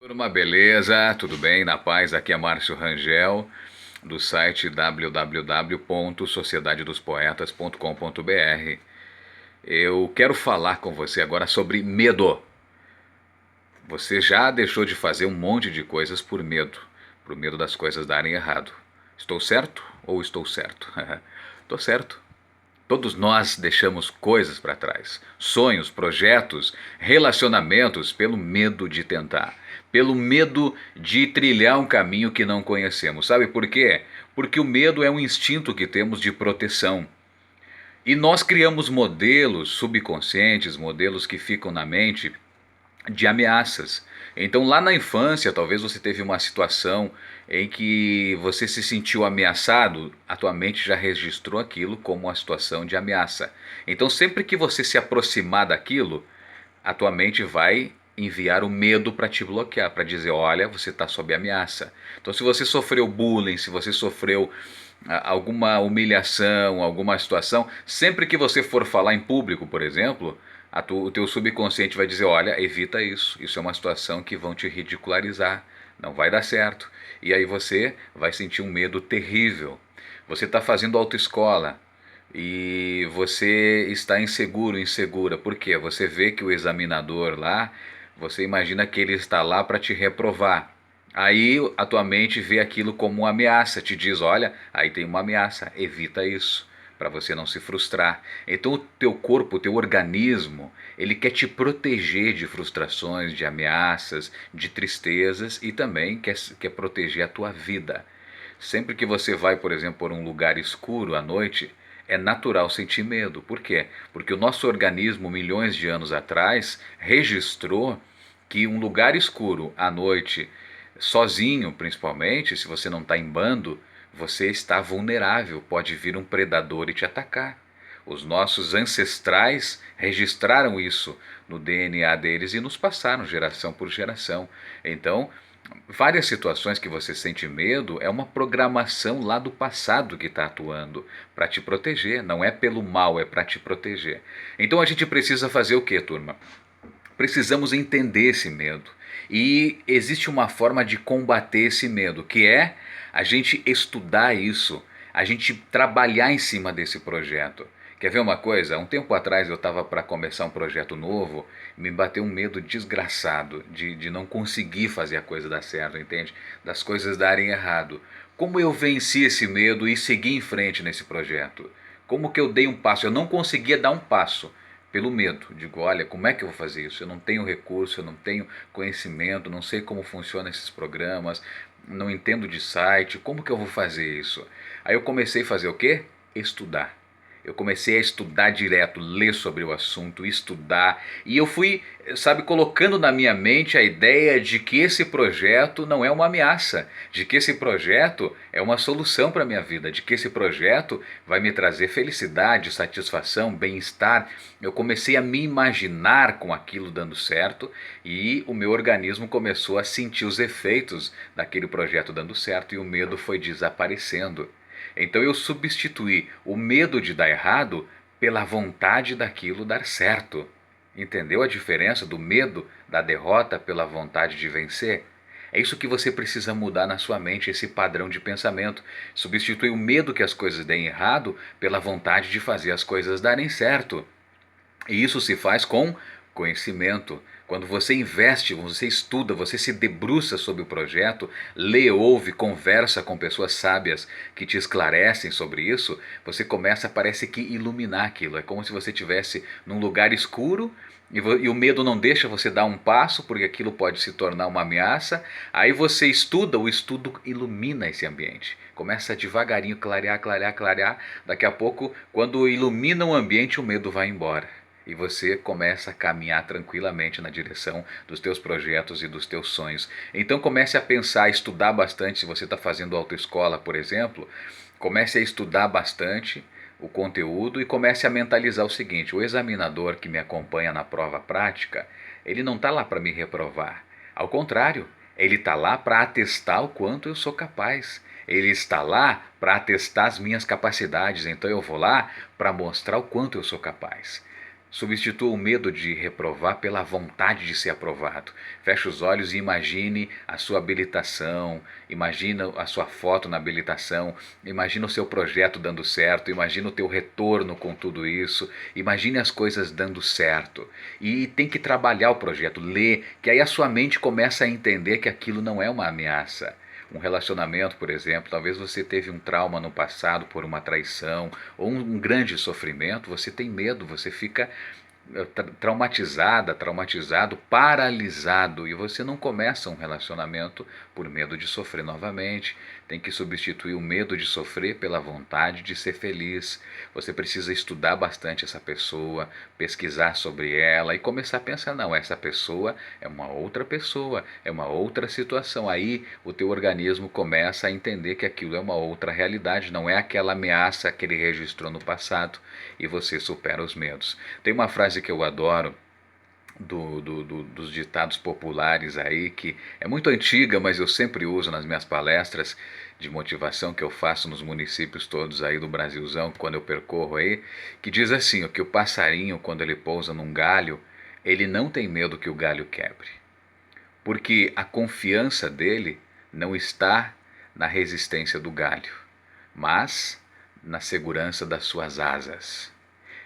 Turma, beleza? Tudo bem? Na paz? Aqui é Márcio Rangel, do site www.sociedadedospoetas.com.br. Eu quero falar com você agora sobre medo. Você já deixou de fazer um monte de coisas por medo das coisas darem errado. Estou certo ou estou certo? Estou certo. Todos nós deixamos coisas para trás, sonhos, projetos, relacionamentos, pelo medo de tentar, pelo medo de trilhar um caminho que não conhecemos. Sabe por quê? Porque o medo é um instinto que temos de proteção. E nós criamos modelos subconscientes, modelos que ficam na mente de ameaças. Então, lá na infância, talvez você teve uma situação em que você se sentiu ameaçado, a tua mente já registrou aquilo como uma situação de ameaça. Então, sempre que você se aproximar daquilo, a tua mente vai enviar o medo para te bloquear, para dizer, olha, você está sob ameaça. Então, se você sofreu bullying, se você sofreu alguma humilhação, alguma situação, sempre que você for falar em público, por exemplo, o teu subconsciente vai dizer, olha, evita isso, isso é uma situação que vão te ridicularizar, não vai dar certo. E aí você vai sentir um medo terrível. Você está fazendo autoescola e você está inseguro, insegura. Por quê? Você vê que o examinador lá, você imagina que ele está lá para te reprovar. Aí a tua mente vê aquilo como uma ameaça, te diz, olha, aí tem uma ameaça, evita isso, para você não se frustrar. Então o teu corpo, o teu organismo, ele quer te proteger de frustrações, de ameaças, de tristezas e também quer proteger a tua vida. Sempre que você vai, por exemplo, por um lugar escuro à noite, é natural sentir medo. Por quê? Porque o nosso organismo, milhões de anos atrás, registrou que um lugar escuro à noite, sozinho principalmente, se você não está em bando, você está vulnerável, pode vir um predador e te atacar. Os nossos ancestrais registraram isso no DNA deles e nos passaram geração por geração. Então, várias situações que você sente medo é uma programação lá do passado que está atuando para te proteger. Não é pelo mal, é para te proteger. Então a gente precisa fazer o que, turma? Precisamos entender esse medo. E existe uma forma de combater esse medo, que é a gente estudar isso, a gente trabalhar em cima desse projeto. Quer ver uma coisa? Um tempo atrás eu estava para começar um projeto novo, me bateu um medo desgraçado de não conseguir fazer a coisa dar certo, entende? Das coisas darem errado. Como eu venci esse medo e segui em frente nesse projeto? Como que eu dei um passo? Eu não conseguia dar um passo pelo medo. Digo, olha, como é que eu vou fazer isso? Eu não tenho recurso, eu não tenho conhecimento, não sei como funcionam esses programas, não entendo de site, como que eu vou fazer isso? Aí eu comecei a fazer o quê? Estudar. Eu comecei a estudar direto, ler sobre o assunto, estudar, e eu fui, sabe, colocando na minha mente a ideia de que esse projeto não é uma ameaça, de que esse projeto é uma solução para a minha vida, de que esse projeto vai me trazer felicidade, satisfação, bem-estar. Eu comecei a me imaginar com aquilo dando certo e o meu organismo começou a sentir os efeitos daquele projeto dando certo e o medo foi desaparecendo. Então eu substituí o medo de dar errado pela vontade daquilo dar certo. Entendeu a diferença do medo da derrota pela vontade de vencer? É isso que você precisa mudar na sua mente, esse padrão de pensamento. Substituir o medo que as coisas deem errado pela vontade de fazer as coisas darem certo. E isso se faz com conhecimento. Quando você investe, você estuda, você se debruça sobre o projeto, lê, ouve, conversa com pessoas sábias que te esclarecem sobre isso, você começa, parece que, iluminar aquilo. É como se você estivesse num lugar escuro e o medo não deixa você dar um passo, porque aquilo pode se tornar uma ameaça. Aí você estuda, o estudo ilumina esse ambiente. Começa devagarinho, clarear, clarear, clarear. Daqui a pouco, quando ilumina o ambiente, o medo vai embora e você começa a caminhar tranquilamente na direção dos teus projetos e dos teus sonhos. Então comece a pensar, a estudar bastante. Se você está fazendo autoescola, por exemplo, comece a estudar bastante o conteúdo e comece a mentalizar o seguinte: o examinador que me acompanha na prova prática, ele não está lá para me reprovar. Ao contrário, ele está lá para atestar o quanto eu sou capaz. Ele está lá para atestar as minhas capacidades. Então eu vou lá para mostrar o quanto eu sou capaz. Substitua o medo de reprovar pela vontade de ser aprovado. Feche os olhos e imagine a sua habilitação, imagina a sua foto na habilitação, imagina o seu projeto dando certo, imagina o teu retorno com tudo isso, imagine as coisas dando certo. E tem que trabalhar o projeto, ler, que aí a sua mente começa a entender que aquilo não é uma ameaça. Um relacionamento, por exemplo, talvez você teve um trauma no passado por uma traição ou um grande sofrimento, você tem medo, você fica traumatizada, traumatizado, paralisado, e você não começa um relacionamento por medo de sofrer novamente. Tem que substituir o medo de sofrer pela vontade de ser feliz. Você precisa estudar bastante essa pessoa, pesquisar sobre ela e começar a pensar, não, essa pessoa é uma outra pessoa, é uma outra situação. Aí o teu organismo começa a entender que aquilo é uma outra realidade, não é aquela ameaça que ele registrou no passado, e você supera os medos. Tem uma frase que eu adoro dos ditados populares aí, que é muito antiga, mas eu sempre uso nas minhas palestras de motivação que eu faço nos municípios todos aí do Brasilzão, quando eu percorro aí, que diz assim, que o passarinho, quando ele pousa num galho, ele não tem medo que o galho quebre, porque a confiança dele não está na resistência do galho, mas na segurança das suas asas.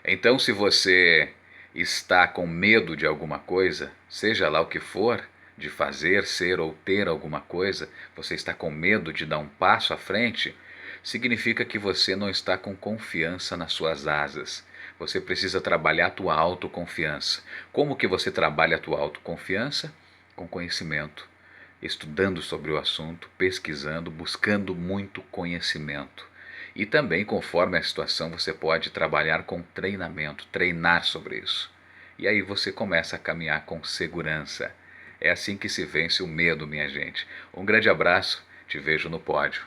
Então, se você está com medo de alguma coisa, seja lá o que for, de fazer, ser ou ter alguma coisa, você está com medo de dar um passo à frente, significa que você não está com confiança nas suas asas. Você precisa trabalhar a tua autoconfiança. Como que você trabalha a tua autoconfiança? Com conhecimento, estudando sobre o assunto, pesquisando, buscando muito conhecimento. E também, conforme a situação, você pode trabalhar com treinamento, treinar sobre isso. E aí você começa a caminhar com segurança. É assim que se vence o medo, minha gente. Um grande abraço, te vejo no pódio.